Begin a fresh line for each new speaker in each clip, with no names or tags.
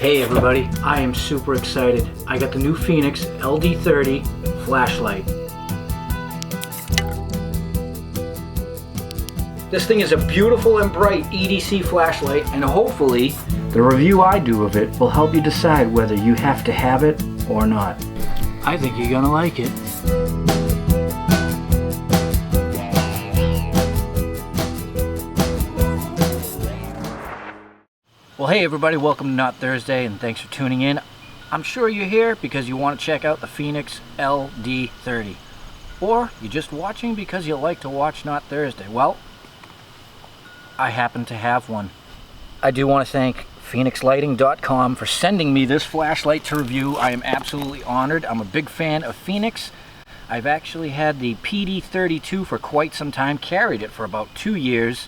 Hey everybody, I am super excited. I got the new Fenix LD30 flashlight. This thing is a beautiful and bright EDC flashlight, and hopefully the review I do of it will help you decide whether you have to have it or not. I think you're gonna like it. Well, hey everybody, welcome to Not Thursday, and thanks for tuning in. I'm sure you're here because you want to check out the Fenix LD30, or you're just watching because you like to watch Not Thursday. Well, I happen to have one. I do want to thank FenixLighting.com for sending me this flashlight to review. I am absolutely honored. I'm a big fan of Fenix. I've actually had the PD32 for quite some time, carried it for about 2 years,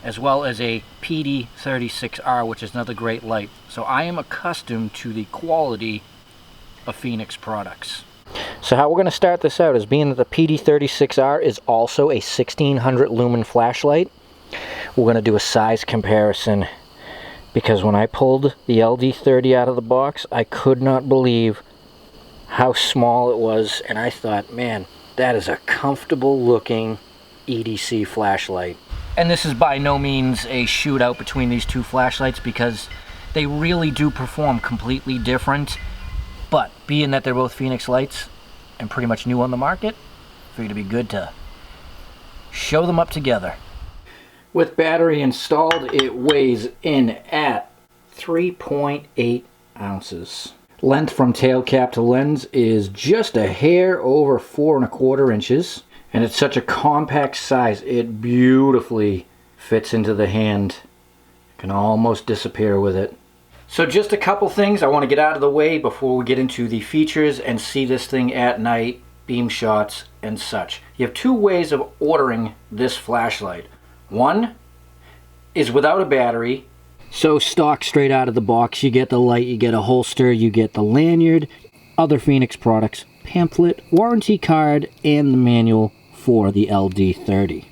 as well as a PD36R, which is another great light. So I am accustomed to the quality of Fenix products. So how we're going to start this out is being that the PD36R is also a 1600 lumen flashlight. We're going to do a size comparison, because when I pulled the LD30 out of the box, I could not believe how small it was, and I thought, man, that is a comfortable looking EDC flashlight. And this is by no means a shootout between these two flashlights, because they really do perform completely different. But being that they're both Fenix lights and pretty much new on the market, I figured it'd be good to show them up together. With battery installed, it weighs in at 3.8 ounces. Length from tail cap to lens is just a hair over 4¼ inches. And it's such a compact size, it beautifully fits into the hand. You can almost disappear with it. So just a couple things I want to get out of the way before we get into the features and see this thing at night, beam shots and such. You have two ways of ordering this flashlight. One is without a battery. So stock straight out of the box, you get the light, you get a holster, you get the lanyard, other Fenix products, pamphlet, warranty card, and the manual for the LD30.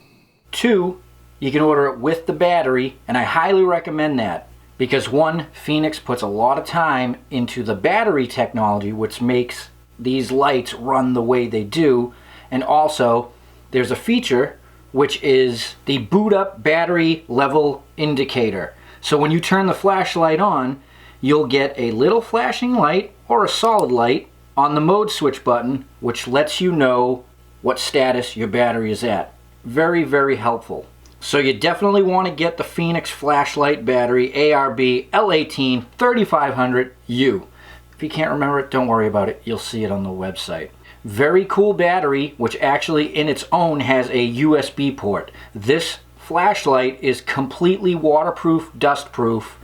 Two, you can order it with the battery, and I highly recommend that, because one, Fenix puts a lot of time into the battery technology, which makes these lights run the way they do, and also there's a feature which is the boot up battery level indicator. So when you turn the flashlight on, you'll get a little flashing light or a solid light on the mode switch button, which lets you know what status your battery is at. Very, very helpful. So you definitely want to get the Fenix flashlight battery ARB L18 3500U. If you can't remember it, don't worry about it. You'll see it on the website. Very cool battery, which actually in its own has a USB port. This flashlight is completely waterproof, dustproof,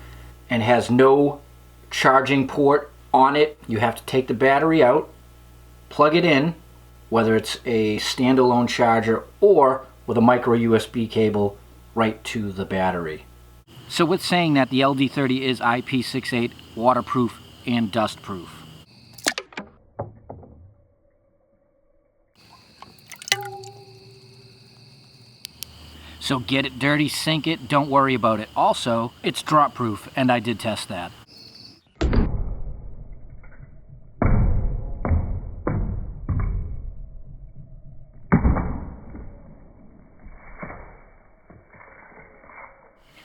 and has no charging port on it. You have to take the battery out, plug it in, whether it's a standalone charger or with a micro USB cable right to the battery. So with saying that, the LD30 is IP68 waterproof and dustproof. So get it dirty, sink it, don't worry about it. Also, it's drop proof, and I did test that.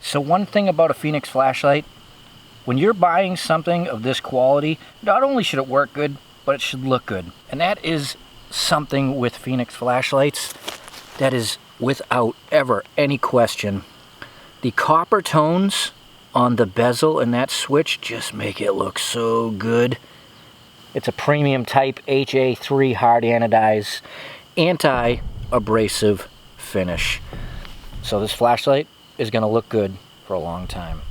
So one thing about a Fenix flashlight, when you're buying something of this quality, not only should it work good, but it should look good. And that is something with Fenix flashlights that is without ever any question. The copper tones on the bezel and that switch just make it look so good. It's a premium type HAIII hard anodized anti-abrasive finish. So this flashlight is going to look good for a long time.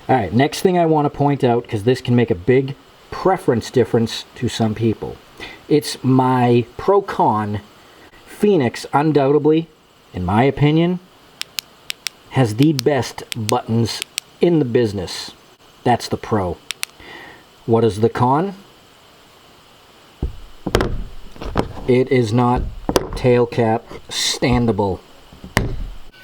Alright, next thing I want to point out, because this can make a big preference difference to some people. It's my pro-con. Fenix, undoubtedly, in my opinion, has the best buttons in the business. That's the pro. What is the con? It is not tail cap standable.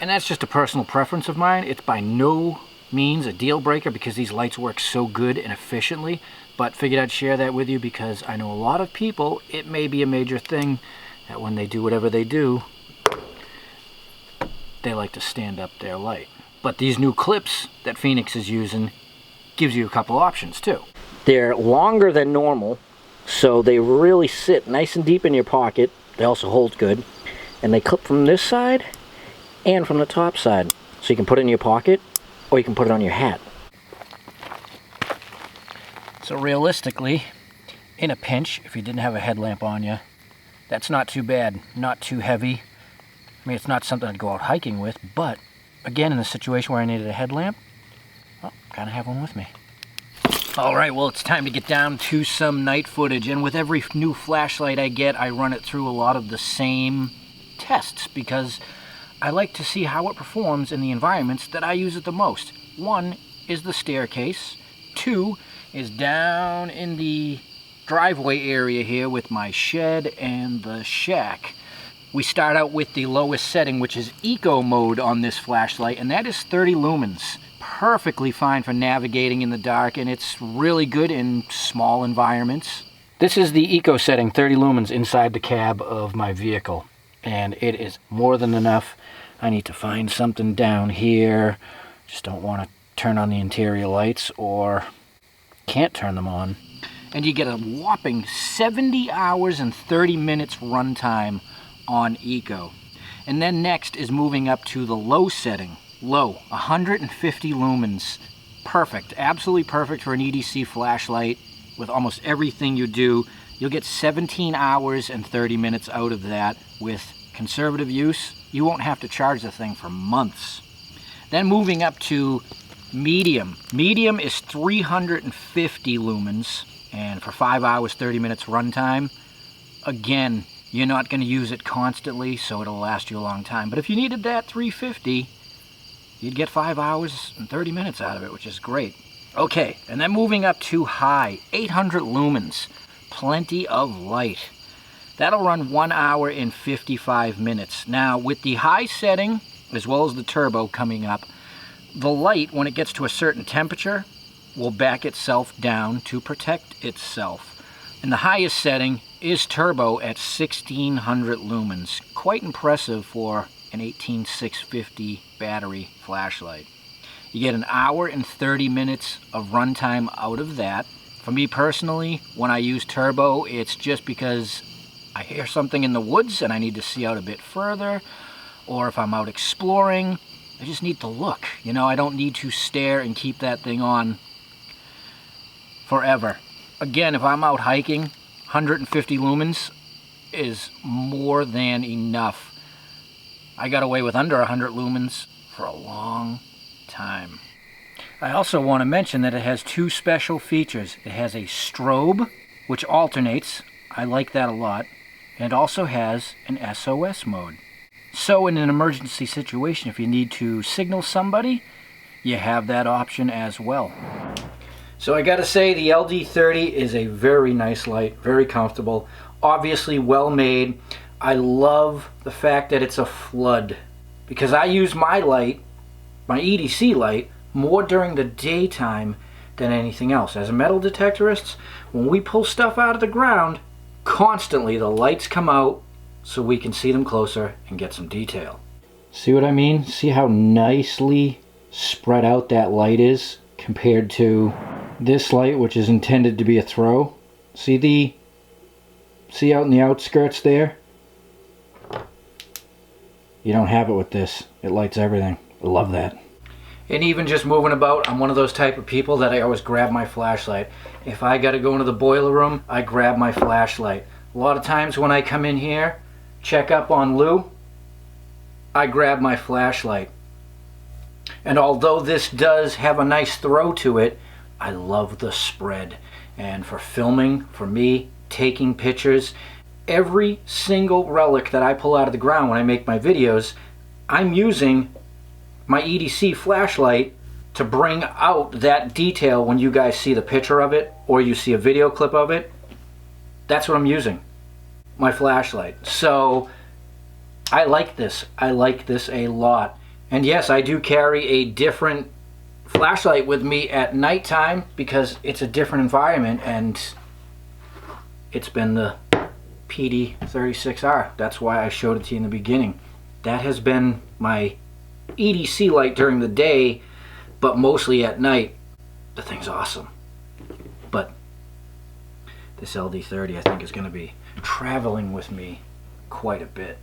And that's just a personal preference of mine. It's by no means a deal breaker because these lights work so good and efficiently, but figured I'd share that with you because I know a lot of people, it may be a major thing that when they do whatever they do, they like to stand up their light. But these new clips that Fenix is using gives you a couple options too. They're longer than normal, so they really sit nice and deep in your pocket. They also hold good, and they clip from this side and from the top side, so you can put it in your pocket or you can put it on your hat. So realistically, in a pinch, if you didn't have a headlamp on you, that's not too bad, not too heavy. I mean, it's not something I'd go out hiking with, but again, in the situation where I needed a headlamp, well, kind of have one with me. All right, well, it's time to get down to some night footage, and with every new flashlight I get, I run it through a lot of the same tests because I like to see how it performs in the environments that I use it the most. One is the staircase. Two is down in the driveway area here with my shed and the shack. We start out with the lowest setting, which is eco mode on this flashlight, and that is 30 lumens. Perfectly fine for navigating in the dark, and it's really good in small environments. This is the eco setting, 30 lumens inside the cab of my vehicle, and it is more than enough. I need to find something down here. Just don't want to turn on the interior lights or can't turn them on. And you get a whopping 70 hours and 30 minutes runtime on eco. And then next is moving up to the low setting. Low, 150 lumens. Perfect, absolutely perfect for an EDC flashlight. With almost everything you do, you'll get 17 hours and 30 minutes out of that. With conservative use, you won't have to charge the thing for months. Then moving up to medium. Medium is 350 lumens, and for 5 hours, 30 minutes runtime. Again, you're not going to use it constantly, so it'll last you a long time. But if you needed that 350, you'd get 5 hours and 30 minutes out of it, which is great. Okay, and then moving up to high, 800 lumens. Plenty of light. That'll run 1 hour and 55 minutes. Now, with the high setting, as well as the turbo coming up, the light, when it gets to a certain temperature, will back itself down to protect itself. And the highest setting is turbo at 1600 lumens. Quite impressive for an 18650 battery flashlight. You get 1 hour and 30 minutes of runtime out of that. For me personally, when I use turbo, it's just because I hear something in the woods and I need to see out a bit further, or if I'm out exploring, I just need to look. You know, I don't need to stare and keep that thing on forever. Again, if I'm out hiking, 150 lumens is more than enough. I got away with under 100 lumens for a long time. I also want to mention that it has two special features. It has a strobe, which alternates. I like that a lot. And it also has an SOS mode. So in an emergency situation, if you need to signal somebody, you have that option as well. So I gotta say, the LD30 is a very nice light, very comfortable, obviously well made. I love the fact that it's a flood, because I use my light, my EDC light, more during the daytime than anything else. As a metal detectorist, when we pull stuff out of the ground, constantly the lights come out so we can see them closer and get some detail. See what I mean? See how nicely spread out that light is compared to this light, which is intended to be a throw. See out in the outskirts there? You don't have it with this. It lights everything. I love that. And even just moving about, I'm one of those type of people that I always grab my flashlight. If I gotta go into the boiler room, I grab my flashlight. A lot of times when I come in here, check up on Lou, I grab my flashlight. And although this does have a nice throw to it, I love the spread. And for filming, for me, taking pictures, every single relic that I pull out of the ground when I make my videos, I'm using my EDC flashlight to bring out that detail when you guys see the picture of it or you see a video clip of it. That's what I'm using, my flashlight. So I like this. I like this a lot. And yes, I do carry a different flashlight with me at nighttime because it's a different environment, and it's been the PD36R. That's why I showed it to you in the beginning. That has been my EDC light during the day, but mostly at night. The thing's awesome. But this LD30 I think is going to be traveling with me quite a bit.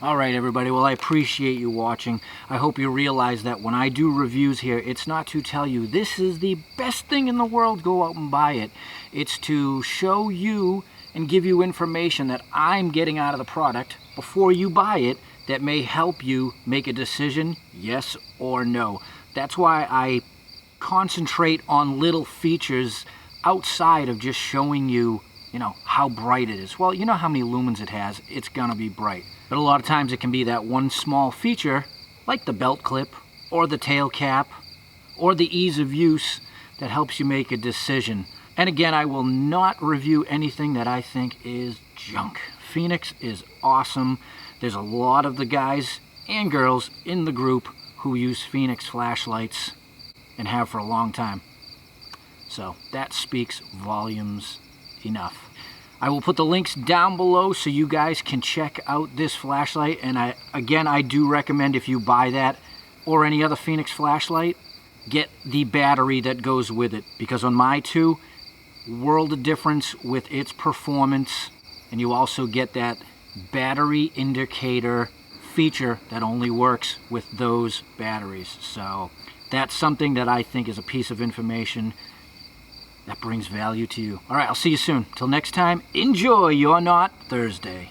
Alright everybody, well I appreciate you watching. I hope you realize that when I do reviews here, it's not to tell you this is the best thing in the world, go out and buy it. It's to show you and give you information that I'm getting out of the product before you buy it that may help you make a decision, yes or no. That's why I concentrate on little features outside of just showing you, how bright it is. Well, you know how many lumens it has, it's gonna be bright. But a lot of times it can be that one small feature, like the belt clip, or the tail cap, or the ease of use that helps you make a decision. And again, I will not review anything that I think is junk. Fenix is awesome. There's a lot of the guys and girls in the group who use Fenix flashlights and have for a long time. So that speaks volumes enough. I will put the links down below so you guys can check out this flashlight. And I do recommend, if you buy that or any other Fenix flashlight, get the battery that goes with it. Because on my two, world of difference with its performance. And you also get that battery indicator feature that only works with those batteries. So that's something that I think is a piece of information that brings value to you. All right, I'll see you soon. Till next time, enjoy your Not Thursday.